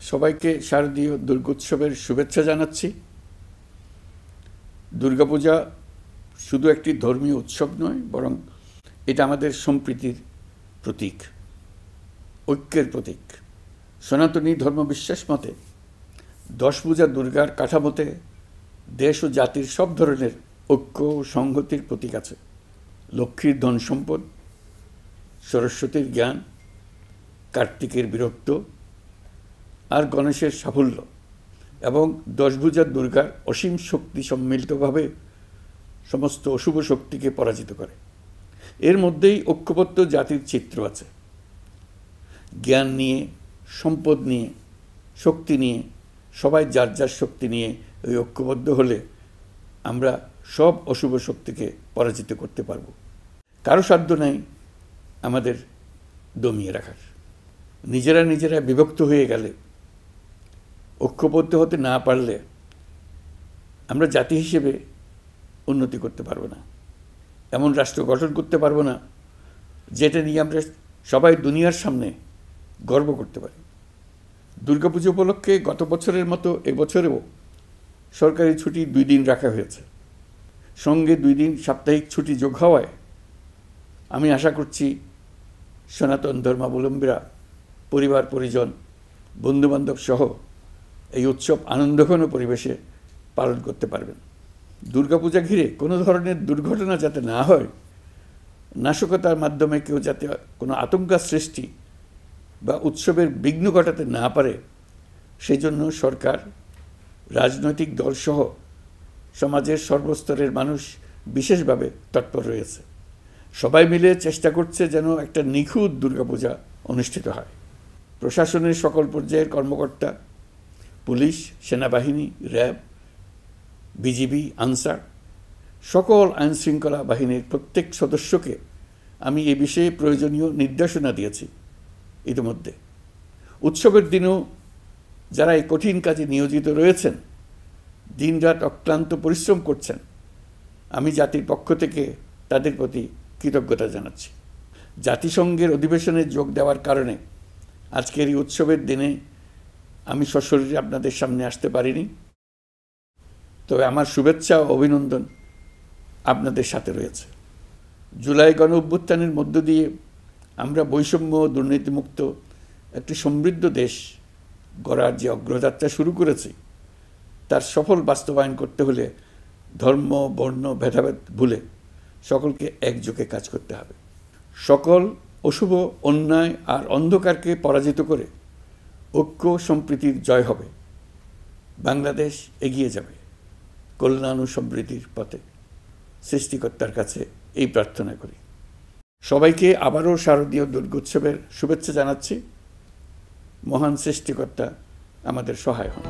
সবাইকে শারদীয় দুর্গোৎসবের শুভেচ্ছা জানাচ্ছি। দুর্গাপূজা শুধু একটি ধর্মীয় উৎসব নয়, বরং এটা আমাদের সম্প্রীতির প্রতীক, ঐক্যের প্রতীক। সনাতনী ধর্মবিশ্বাস মতে 10 পূজা দুর্গার কাঠামোতে দেশ ও জাতির সব ধরনের ঐক্য ও সংহতির প্রতীক আছে। লক্ষ্মীর ধন সম্পদ, সরস্বতীর জ্ঞান, কার্তিকের বীরত্ব আর গণেশের সাফল্য এবং 10 ভুজা দুর্গার অসীম শক্তি সম্মিলিতভাবে সমস্ত অশুভ শক্তিকে পরাজিত করে। এর মধ্যেই ঐক্যবদ্ধ জাতির চিত্র আছে। জ্ঞান নিয়ে, সম্পদ নিয়ে, শক্তি নিয়ে, সবাই যার যার শক্তি নিয়ে ওই ঐক্যবদ্ধ হলে আমরা সব অশুভ শক্তিকে পরাজিত করতে পারব। কারো সাধ্য নেই আমাদের দমিয়ে রাখার। নিজেরা বিভক্ত হয়ে গেলে, ঐক্যবদ্ধ হতে না পারলে আমরা জাতি হিসেবে উন্নতি করতে পারবো না, এমন রাষ্ট্র গঠন করতে পারবো না যেটা নিয়ে আমরা সবাই দুনিয়ার সামনে গর্ব করতে পারি। দুর্গাপুজো উপলক্ষে গত বছরের মতো এবছরেও সরকারি ছুটি 2 দিন রাখা হয়েছে। সঙ্গে 2 দিন সাপ্তাহিক ছুটি যোগ হওয়ায় আমি আশা করছি সনাতন ধর্মাবলম্বীরা পরিবার পরিজন, বন্ধুবান্ধব সহ এই উৎসব আনন্দঘন পরিবেশে পালন করতে পারবেন। দুর্গাপূজা ঘিরে কোনো ধরনের দুর্ঘটনা যাতে না হয়, নাশকতার মাধ্যমে কেউ যাতে কোনো আতঙ্ক সৃষ্টি বা উৎসবের বিঘ্ন ঘটাতে না পারে, সেই জন্য সরকার, রাজনৈতিক দলসহ সমাজের সর্বস্তরের মানুষ বিশেষভাবে তৎপর রয়েছে। সবাই মিলে চেষ্টা করছে যেন একটা নিখুঁত দুর্গাপূজা অনুষ্ঠিত হয়। প্রশাসনের সকল পর্যায়ের কর্মকর্তা, পুলিশ, সেনাবাহিনী, র্যাব, বিজিবি, আনসার, সকল আইনশৃঙ্খলা বাহিনীর প্রত্যেক সদস্যকে আমি এ বিষয়ে প্রয়োজনীয় নির্দেশনা দিয়েছি ইতিমধ্যে। উৎসবের দিনও যারা এই কঠিন কাজে নিয়োজিত রয়েছেন, দিনরাত অক্লান্ত পরিশ্রম করছেন, আমি জাতির পক্ষ থেকে তাদের প্রতি কৃতজ্ঞতা জানাচ্ছি। জাতিসংঘের অধিবেশনে যোগ দেওয়ার কারণে আজকের এই উৎসবের দিনে আমি সশরীরে আপনাদের সামনে আসতে পারিনি, তবে আমার শুভেচ্ছা ও অভিনন্দন আপনাদের সাথে রয়েছে। জুলাই গণ অভ্যুত্থানের মধ্য দিয়ে আমরা বৈষম্য ও দুর্নীতিমুক্ত একটি সমৃদ্ধ দেশ গড়ার যে অগ্রযাত্রা শুরু করেছি, তার সফল বাস্তবায়ন করতে হলে ধর্ম, বর্ণ, ভেদাভেদ ভুলে সকলকে একযোগে কাজ করতে হবে। সকল অশুভ, অন্যায় আর অন্ধকারকে পরাজিত করে ঐক্য সম্প্রীতির জয় হবে। বাংলাদেশ এগিয়ে যাবে কল্যাণ ও সমৃদ্ধির পথে। সৃষ্টিকর্তার কাছে এই প্রার্থনা করি। সবাইকে আবারও শারদীয় দুর্গোৎসবের শুভেচ্ছা জানাচ্ছি। মহান সৃষ্টিকর্তা আমাদের সহায় হন।